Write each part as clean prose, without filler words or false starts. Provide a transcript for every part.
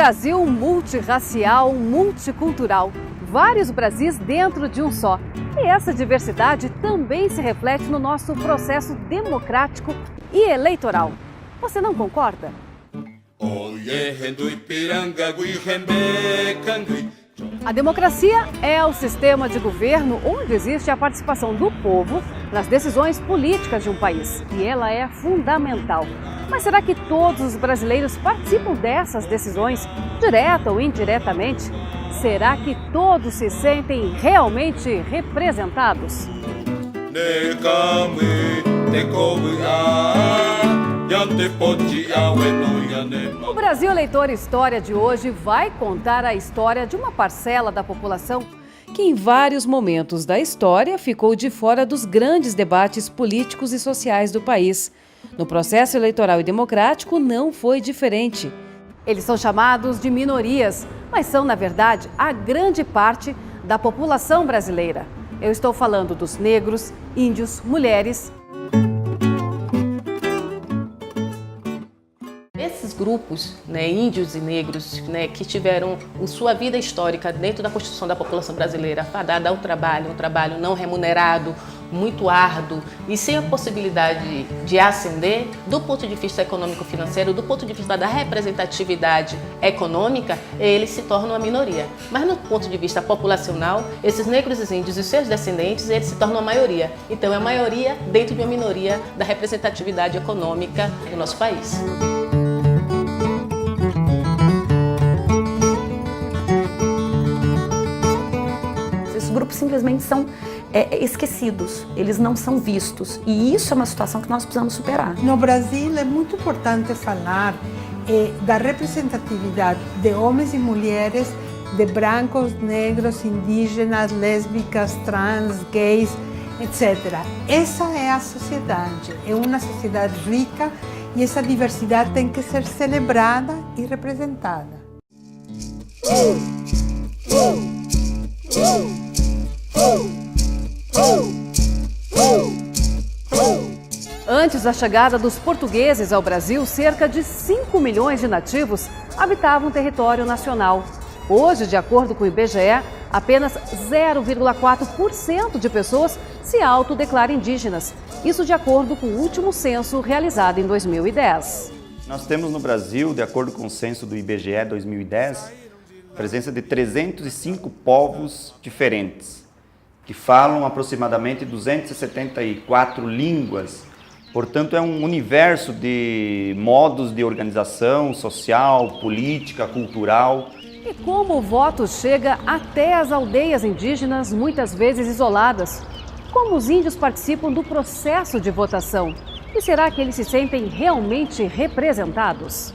Brasil multirracial, multicultural. Vários Brasis dentro de um só. E essa diversidade também se reflete no nosso processo democrático e eleitoral. Você não concorda? A democracia é o sistema de governo onde existe a participação do povo nas decisões políticas de um país. E ela é fundamental. Mas será que todos os brasileiros participam dessas decisões, direta ou indiretamente? Será que todos se sentem realmente representados? O Brasil Eleitor História de hoje vai contar a história de uma parcela da população que em vários momentos da história ficou de fora dos grandes debates políticos e sociais do país. No processo eleitoral e democrático não foi diferente. Eles são chamados de minorias, mas são, na verdade, a grande parte da população brasileira. Eu estou falando dos negros, índios, mulheres. Esses grupos, índios e negros, que tiveram sua vida histórica dentro da constituição da população brasileira fadada ao trabalho, um trabalho não remunerado, muito árduo e sem a possibilidade de ascender, do ponto de vista econômico-financeiro, do ponto de vista da representatividade econômica, eles se tornam uma minoria. Mas no ponto de vista populacional, esses negros e índios e seus descendentes, eles se tornam a maioria. Então é a maioria dentro de uma minoria da representatividade econômica do nosso país. Esses grupos simplesmente são esquecidos, eles não são vistos. E isso é uma situação que nós precisamos superar. No Brasil é muito importante falar da representatividade de homens e mulheres, de brancos, negros, indígenas, lésbicas, trans, gays, etc. Essa é a sociedade, é uma sociedade rica e essa diversidade tem que ser celebrada e representada. Antes da chegada dos portugueses ao Brasil, cerca de 5 milhões de nativos habitavam o território nacional. Hoje, de acordo com o IBGE, apenas 0,4% de pessoas se autodeclaram indígenas. Isso de acordo com o último censo realizado em 2010. Nós temos no Brasil, de acordo com o censo do IBGE 2010, a presença de 305 povos diferentes, que falam aproximadamente 274 línguas. Portanto, é um universo de modos de organização social, política, cultural. E como o voto chega até as aldeias indígenas, muitas vezes isoladas? Como os índios participam do processo de votação? E será que eles se sentem realmente representados?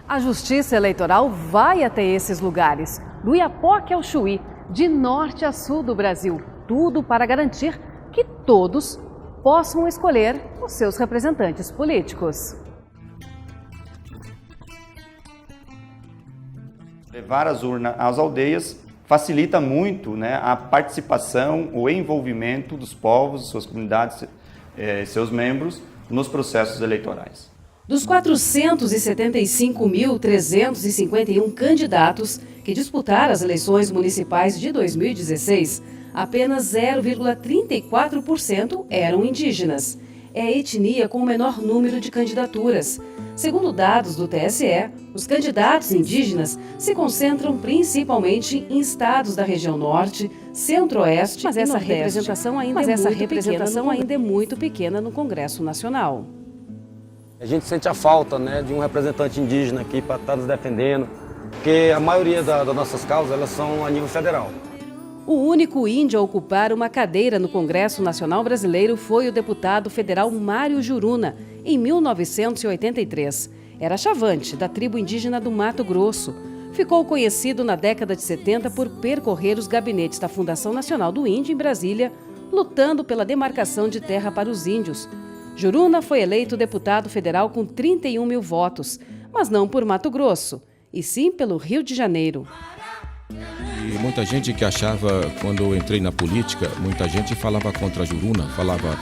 A Justiça Eleitoral vai até esses lugares, do Iapoque ao Chuí, de norte a sul do Brasil, tudo para garantir que todos possam escolher os seus representantes políticos. Levar as urnas às aldeias facilita muito a participação, o envolvimento dos povos, suas comunidades, seus membros nos processos eleitorais. Dos 475.351 candidatos que disputaram as eleições municipais de 2016, apenas 0,34% eram indígenas. É a etnia com o menor número de candidaturas. Segundo dados do TSE, os candidatos indígenas se concentram principalmente em estados da região norte, centro-oeste e nordeste. Mas essa representação ainda é muito pequena no Congresso Nacional. A gente sente a falta de um representante indígena aqui para estar nos defendendo, porque a maioria das nossas causas elas são a nível federal. O único índio a ocupar uma cadeira no Congresso Nacional Brasileiro foi o deputado federal Mário Juruna, em 1983. Era chavante, da tribo indígena do Mato Grosso. Ficou conhecido na década de 70 por percorrer os gabinetes da Fundação Nacional do Índio em Brasília, lutando pela demarcação de terra para os índios. Juruna foi eleito deputado federal com 31 mil votos, mas não por Mato Grosso, e sim pelo Rio de Janeiro. muita gente que achava, quando eu entrei na política, muita gente falava contra a Juruna, falava,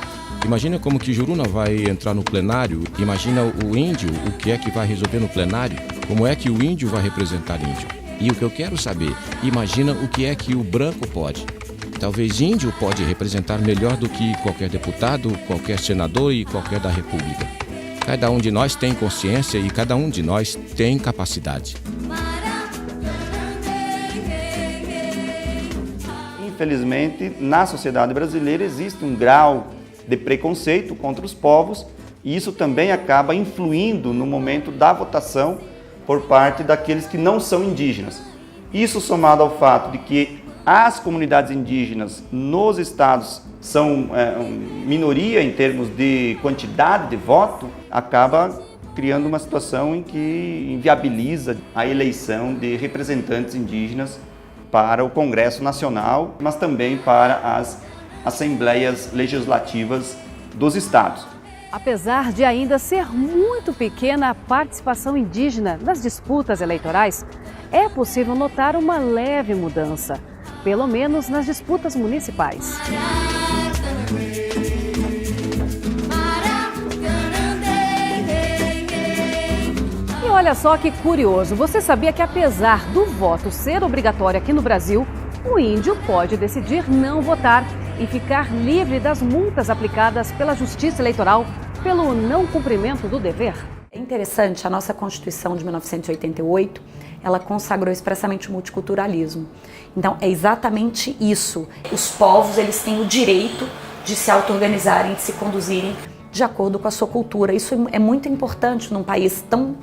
imagina como que Juruna vai entrar no plenário, imagina o índio, o que é que vai resolver no plenário, como é que o índio vai representar índio. E o que eu quero saber, imagina o que é que o branco pode. Talvez índio pode representar melhor do que qualquer deputado, qualquer senador e qualquer da república. Cada um de nós tem consciência e cada um de nós tem capacidade. Infelizmente, na sociedade brasileira existe um grau de preconceito contra os povos e isso também acaba influindo no momento da votação por parte daqueles que não são indígenas. Isso somado ao fato de que as comunidades indígenas nos estados são minoria em termos de quantidade de voto, acaba criando uma situação em que inviabiliza a eleição de representantes indígenas para o Congresso Nacional, mas também para as assembleias legislativas dos estados. Apesar de ainda ser muito pequena a participação indígena nas disputas eleitorais, é possível notar uma leve mudança, pelo menos nas disputas municipais. E olha só que curioso, você sabia que apesar do voto ser obrigatório aqui no Brasil, o índio pode decidir não votar e ficar livre das multas aplicadas pela Justiça Eleitoral pelo não cumprimento do dever? É interessante, a nossa Constituição de 1988, ela consagrou expressamente o multiculturalismo. Então, é exatamente isso. Os povos, eles têm o direito de se auto-organizarem, de se conduzirem de acordo com a sua cultura. Isso é muito importante num país tão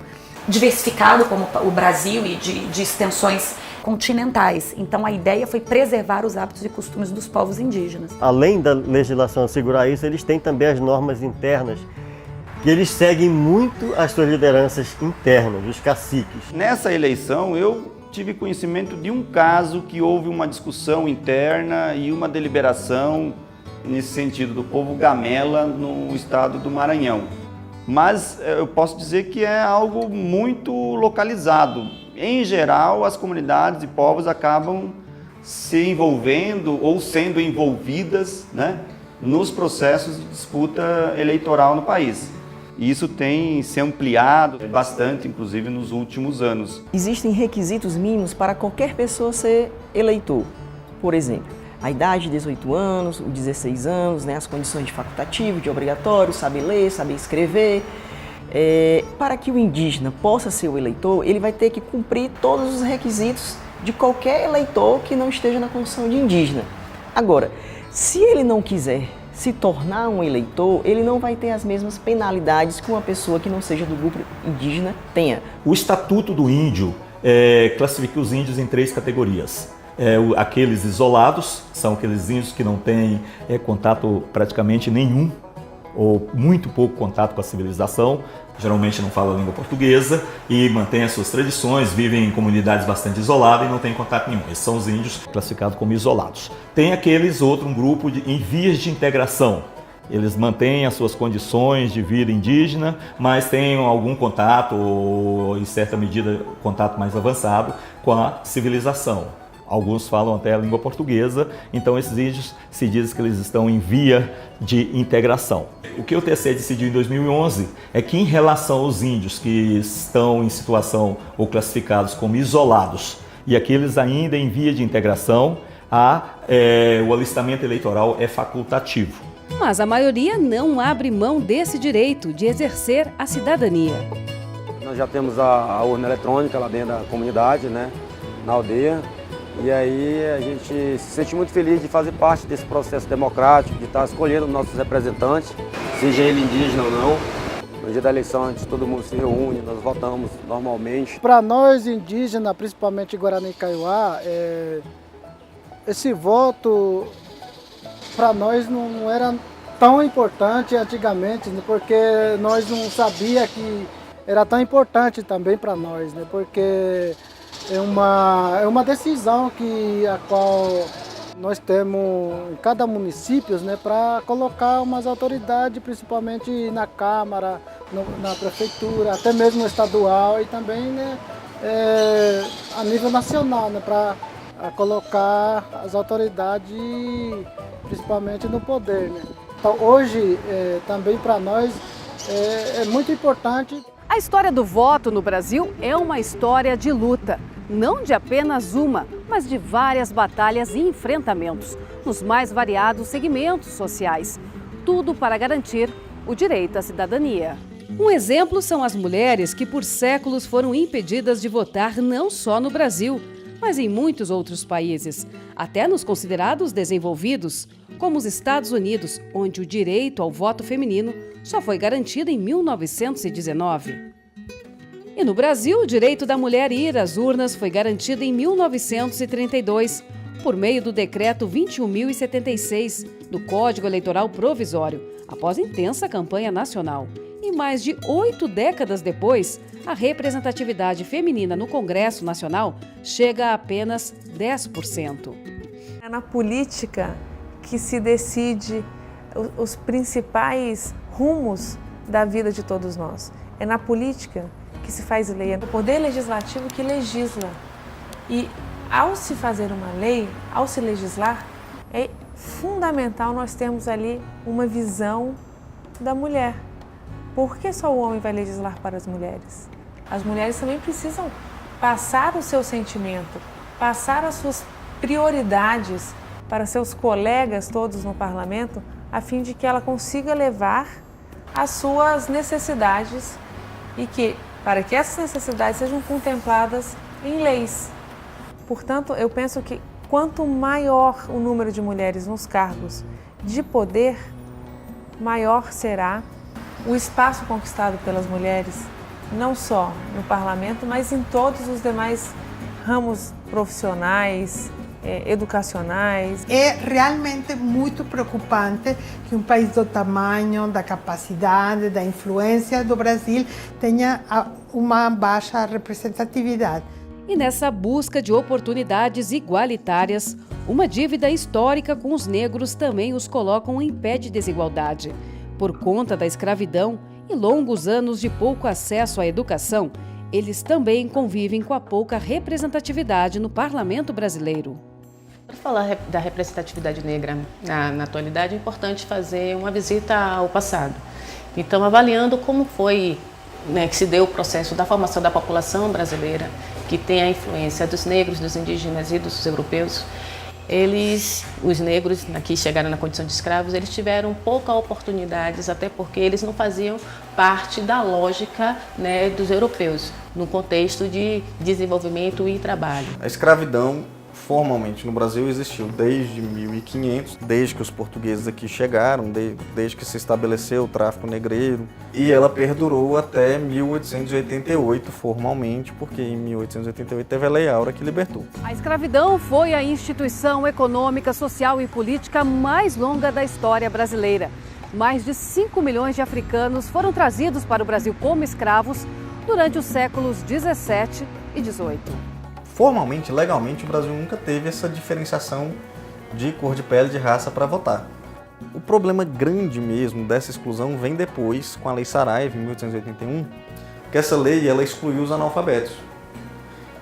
diversificado como o Brasil e de extensões continentais. Então, a ideia foi preservar os hábitos e costumes dos povos indígenas. Além da legislação assegurar isso, eles têm também as normas internas, que eles seguem muito as suas lideranças internas, os caciques. Nessa eleição, eu tive conhecimento de um caso que houve uma discussão interna e uma deliberação nesse sentido do povo Gamela no estado do Maranhão. Mas eu posso dizer que é algo muito localizado. Em geral, as comunidades e povos acabam se envolvendo ou sendo envolvidas, né, nos processos de disputa eleitoral no país. E isso tem se ampliado bastante, inclusive, nos últimos anos. Existem requisitos mínimos para qualquer pessoa ser eleitor. Por exemplo, a idade de 18 anos, os 16 anos, né, as condições de facultativo, de obrigatório, saber ler, saber escrever. Para que o indígena possa ser o eleitor, ele vai ter que cumprir todos os requisitos de qualquer eleitor que não esteja na condição de indígena. Agora, se ele não quiser se tornar um eleitor, ele não vai ter as mesmas penalidades que uma pessoa que não seja do grupo indígena tenha. O Estatuto do Índio classifica os índios em 3 categorias. Aqueles isolados, são aqueles índios que não têm contato praticamente nenhum ou muito pouco contato com a civilização, geralmente não falam a língua portuguesa e mantêm as suas tradições, vivem em comunidades bastante isoladas e não têm contato nenhum. Esses são os índios classificados como isolados. Tem aqueles um grupo em vias de integração. Eles mantêm as suas condições de vida indígena, mas têm algum contato, ou em certa medida, contato mais avançado com a civilização. Alguns falam até a língua portuguesa, então esses índios se diz que eles estão em via de integração. O que o TSE decidiu em 2011 é que em relação aos índios que estão em situação ou classificados como isolados e aqueles ainda em via de integração, o alistamento eleitoral é facultativo. Mas a maioria não abre mão desse direito de exercer a cidadania. Nós já temos a urna eletrônica lá dentro da comunidade, né, na aldeia. E aí a gente se sente muito feliz de fazer parte desse processo democrático, de estar escolhendo nossos representantes, seja ele indígena ou não. No dia da eleição, antes todo mundo se reúne, nós votamos normalmente. Para nós indígenas, principalmente Guarani e Kaiowá, esse voto para nós não era tão importante antigamente, né, porque nós não sabíamos que era tão importante também para nós, né, porque é uma decisão a qual nós temos em cada município, né, para colocar umas autoridades, principalmente na Câmara, na Prefeitura, até mesmo no estadual e também, né, a nível nacional, né, para a colocar as autoridades, principalmente no poder, né? Então, hoje, também para nós, é muito importante. A história do voto no Brasil é uma história de luta, não de apenas uma, mas de várias batalhas e enfrentamentos, nos mais variados segmentos sociais. Tudo para garantir o direito à cidadania. Um exemplo são as mulheres que por séculos foram impedidas de votar não só no Brasil, mas em muitos outros países, até nos considerados desenvolvidos, como os Estados Unidos, onde o direito ao voto feminino só foi garantido em 1919. E no Brasil, o direito da mulher ir às urnas foi garantido em 1932, por meio do Decreto 21.076 do Código Eleitoral Provisório, após intensa campanha nacional. E mais de 8 décadas depois, a representatividade feminina no Congresso Nacional chega a apenas 10%. É na política que se decide os principais rumos da vida de todos nós. É na política que se faz lei, é o poder legislativo que legisla. E ao se fazer uma lei, ao se legislar, é fundamental nós termos ali uma visão da mulher. Por que só o homem vai legislar para as mulheres? As mulheres também precisam passar o seu sentimento, passar as suas prioridades para seus colegas todos no parlamento, a fim de que ela consiga levar as suas necessidades e que, para que essas necessidades sejam contempladas em leis. Portanto, eu penso que quanto maior o número de mulheres nos cargos de poder, maior será o espaço conquistado pelas mulheres, não só no parlamento, mas em todos os demais ramos profissionais, educacionais. É realmente muito preocupante que um país do tamanho, da capacidade, da influência do Brasil tenha uma baixa representatividade. E nessa busca de oportunidades igualitárias, uma dívida histórica com os negros também os colocam em pé de desigualdade. Por conta da escravidão e longos anos de pouco acesso à educação, eles também convivem com a pouca representatividade no parlamento brasileiro. Para falar da representatividade negra na atualidade, é importante fazer uma visita ao passado. Então, avaliando como foi, que se deu o processo da formação da população brasileira, que tem a influência dos negros, dos indígenas e dos europeus, os negros que chegaram na condição de escravos, eles tiveram poucas oportunidades, até porque eles não faziam parte da lógica dos europeus, no contexto de desenvolvimento e trabalho. A escravidão formalmente no Brasil existiu desde 1500, desde que os portugueses aqui chegaram, desde que se estabeleceu o tráfico negreiro, e ela perdurou até 1888 formalmente, porque em 1888 teve a Lei Áurea que libertou. A escravidão foi a instituição econômica, social e política mais longa da história brasileira. Mais de 5 milhões de africanos foram trazidos para o Brasil como escravos durante os séculos 17 e 18. Formalmente, legalmente, o Brasil nunca teve essa diferenciação de cor de pele, de raça para votar. O problema grande mesmo dessa exclusão vem depois, com a Lei Saraiva, em 1881, que essa lei ela excluiu os analfabetos.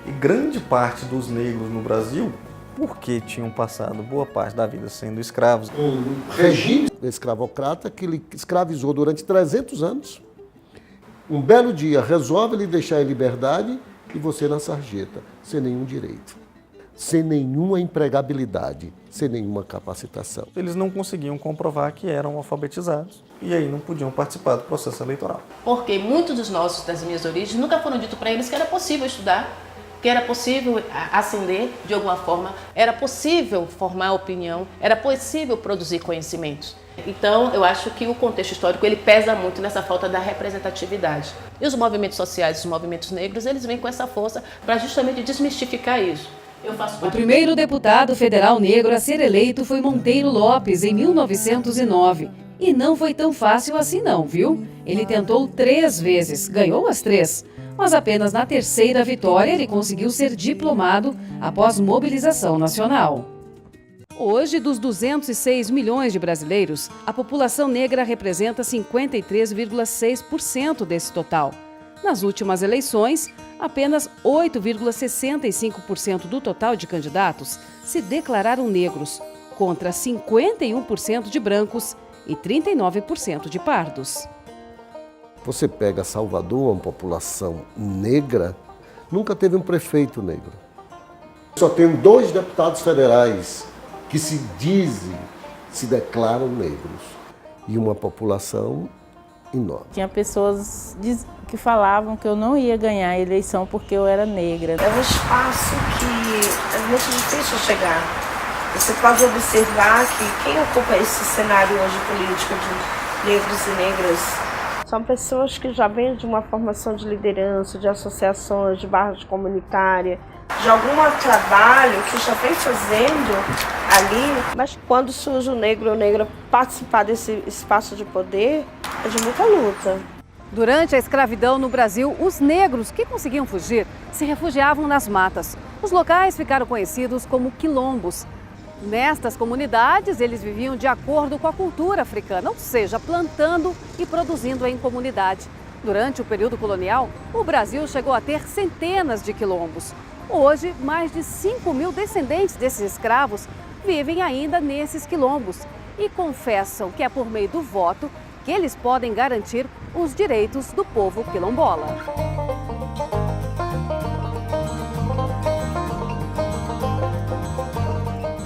E grande parte dos negros no Brasil, porque tinham passado boa parte da vida sendo escravos. Um regime escravocrata que ele escravizou durante 300 anos. Um belo dia resolve lhe deixar em liberdade e você na sarjeta, sem nenhum direito, sem nenhuma empregabilidade, sem nenhuma capacitação. Eles não conseguiam comprovar que eram alfabetizados e aí não podiam participar do processo eleitoral. Porque muitos dos nossos, das minhas origens, nunca foram dito para eles que era possível estudar, que era possível ascender de alguma forma, era possível formar opinião, era possível produzir conhecimentos. Então, eu acho que o contexto histórico ele pesa muito nessa falta da representatividade. E os movimentos sociais, os movimentos negros, eles vêm com essa força para justamente desmistificar isso. O primeiro deputado federal negro a ser eleito foi Monteiro Lopes, em 1909. E não foi tão fácil assim não, viu? Ele tentou 3 vezes, ganhou as 3. Mas apenas na terceira vitória ele conseguiu ser diplomado após mobilização nacional. Hoje, dos 206 milhões de brasileiros, a população negra representa 53,6% desse total. Nas últimas eleições, apenas 8,65% do total de candidatos se declararam negros, contra 51% de brancos e 39% de pardos. Você pega Salvador, uma população negra, nunca teve um prefeito negro. Só tem 2 deputados federais que se declaram negros e uma população enorme. Tinha pessoas que falavam que eu não ia ganhar a eleição porque eu era negra. É um espaço que é muito difícil chegar. Você pode observar que quem ocupa esse cenário hoje político de negros e negras são pessoas que já vêm de uma formação de liderança, de associações, de barras comunitárias, de algum trabalho que já vem fazendo ali, mas quando surge o negro ou negra participar desse espaço de poder, é de muita luta. Durante a escravidão no Brasil, os negros que conseguiam fugir se refugiavam nas matas. Os locais ficaram conhecidos como quilombos. Nestas comunidades, eles viviam de acordo com a cultura africana, ou seja, plantando e produzindo em comunidade. Durante o período colonial, o Brasil chegou a ter centenas de quilombos. Hoje, mais de 5.000 descendentes desses escravos vivem ainda nesses quilombos e confessam que é por meio do voto que eles podem garantir os direitos do povo quilombola.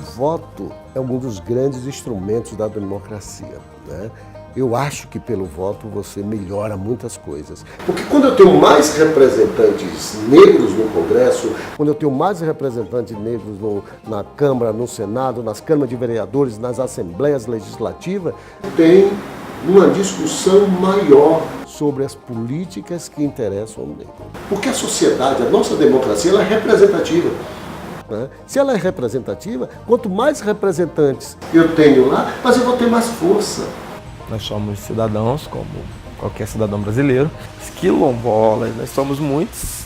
O voto é um dos grandes instrumentos da democracia, né? Eu acho que pelo voto você melhora muitas coisas. Porque quando eu tenho mais representantes negros no Congresso, quando eu tenho mais representantes negros na Câmara, no Senado, nas câmaras de vereadores, nas assembleias legislativas, tem uma discussão maior sobre as políticas que interessam ao negro. Porque a sociedade, a nossa democracia, ela é representativa. Se ela é representativa, quanto mais representantes eu tenho lá, mas eu vou ter mais força. Nós somos cidadãos, como qualquer cidadão brasileiro, quilombolas, nós somos muitos,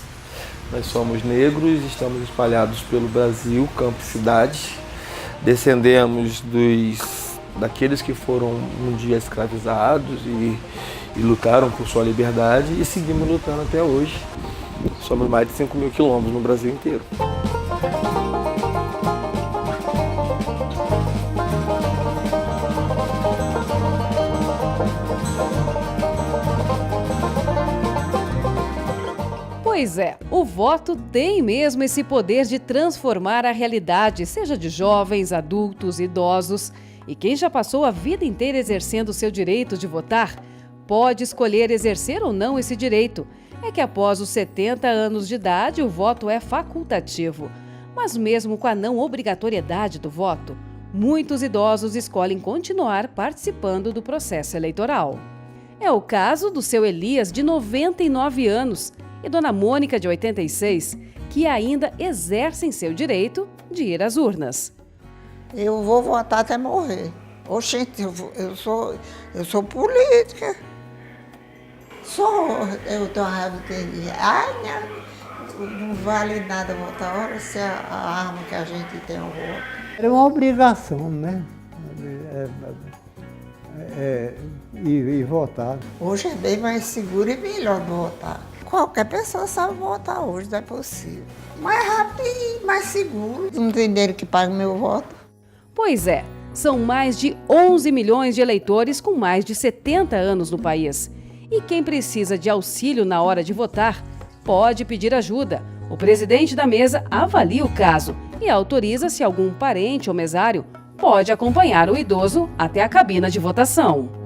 nós somos negros, estamos espalhados pelo Brasil, campo e cidade, descendemos daqueles que foram um dia escravizados e lutaram por sua liberdade e seguimos lutando até hoje. Somos mais de 5.000 quilombos no Brasil inteiro. Pois é, o voto tem mesmo esse poder de transformar a realidade, seja de jovens, adultos, idosos. E quem já passou a vida inteira exercendo seu direito de votar, pode escolher exercer ou não esse direito. É que após os 70 anos de idade, o voto é facultativo. Mas mesmo com a não obrigatoriedade do voto, muitos idosos escolhem continuar participando do processo eleitoral. É o caso do seu Elias, de 99 anos, e Dona Mônica, de 86, que ainda exercem seu direito de ir às urnas. Eu vou votar até morrer. Oxente, eu sou política. Eu tenho uma raiva de não vale nada votar. Olha se a arma que a gente tem é o voto. É uma obrigação, né? E votar. Hoje é bem mais seguro e melhor votar. Qualquer pessoa sabe votar hoje, não é possível. Mais rápido e mais seguro. Não tem dinheiro que pague meu voto. Pois é, são mais de 11 milhões de eleitores com mais de 70 anos no país. E quem precisa de auxílio na hora de votar, pode pedir ajuda. O presidente da mesa avalia o caso e autoriza se algum parente ou mesário pode acompanhar o idoso até a cabina de votação.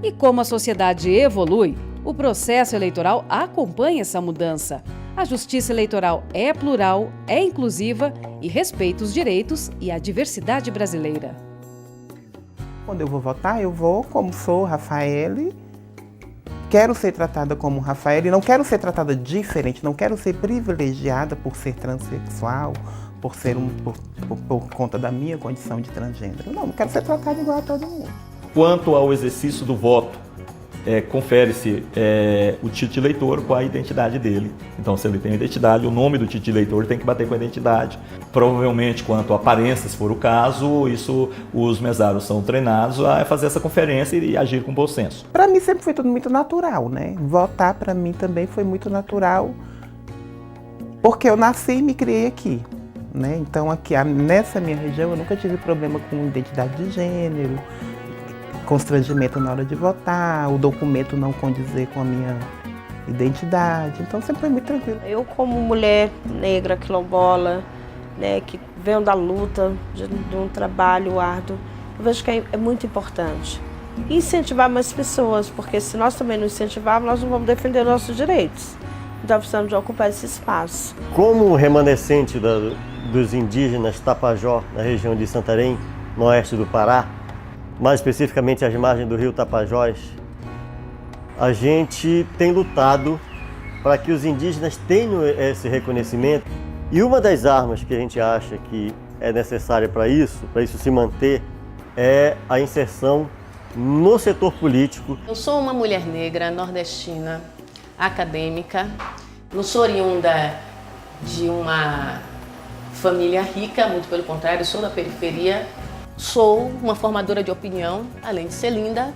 E como a sociedade evolui, o processo eleitoral acompanha essa mudança. A justiça eleitoral é plural, é inclusiva e respeita os direitos e a diversidade brasileira. Quando eu vou votar, eu vou como sou, Rafaele. Quero ser tratada como Rafaele, não quero ser tratada diferente, não quero ser privilegiada por ser transexual, por conta da minha condição de transgênero. Não quero ser tratada igual a todo mundo. Quanto ao exercício do voto, confere-se o título de eleitor com a identidade dele. Então, se ele tem a identidade, o nome do título de eleitor tem que bater com a identidade. Provavelmente, quanto à aparência, se for o caso, os mesários são treinados a fazer essa conferência e agir com bom senso. Para mim sempre foi tudo muito natural, né? Votar para mim também foi muito natural, porque eu nasci e me criei aqui, né? Então aqui nessa minha região eu nunca tive problema com identidade de gênero, constrangimento na hora de votar, o documento não condizer com a minha identidade, então sempre foi muito tranquilo. Eu, como mulher negra, quilombola, né, que venho da luta, de um trabalho árduo, eu vejo que é muito importante. E incentivar mais pessoas, porque se nós também não incentivarmos, nós não vamos defender nossos direitos. Então precisamos de ocupar esse espaço. Como remanescente dos indígenas Tapajós, na região de Santarém, no oeste do Pará, mais especificamente às margens do rio Tapajós, a gente tem lutado para que os indígenas tenham esse reconhecimento. E uma das armas que a gente acha que é necessária para isso se manter, é a inserção no setor político. Eu sou uma mulher negra, nordestina, acadêmica, não sou oriunda de uma família rica, muito pelo contrário, sou da periferia, sou uma formadora de opinião, além de ser linda,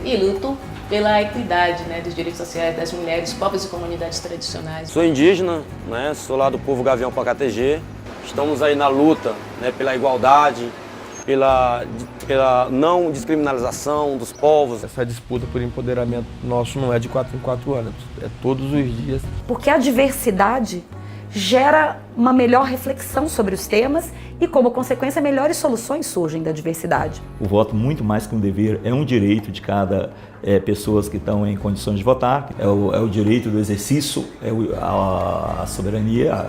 e luto pela equidade, né, dos direitos sociais das mulheres, povos e comunidades tradicionais. Sou indígena, né, sou lá do povo Gavião Pacatejê. Estamos aí na luta, né, pela igualdade, pela não descriminalização dos povos. Essa disputa por empoderamento nosso não é de 4 em 4 anos, é todos os dias. Porque a diversidade gera uma melhor reflexão sobre os temas e, como consequência, melhores soluções surgem da diversidade. O voto, muito mais que um dever, é um direito de cada pessoas que estão em condições de votar, é o direito do exercício, a soberania,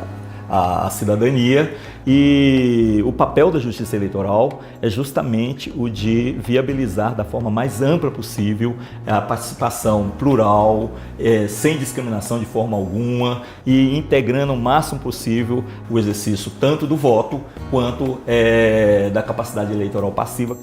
a cidadania, e o papel da justiça eleitoral é justamente o de viabilizar da forma mais ampla possível a participação plural, sem discriminação de forma alguma, e integrando o máximo possível o exercício tanto do voto quanto da capacidade eleitoral passiva.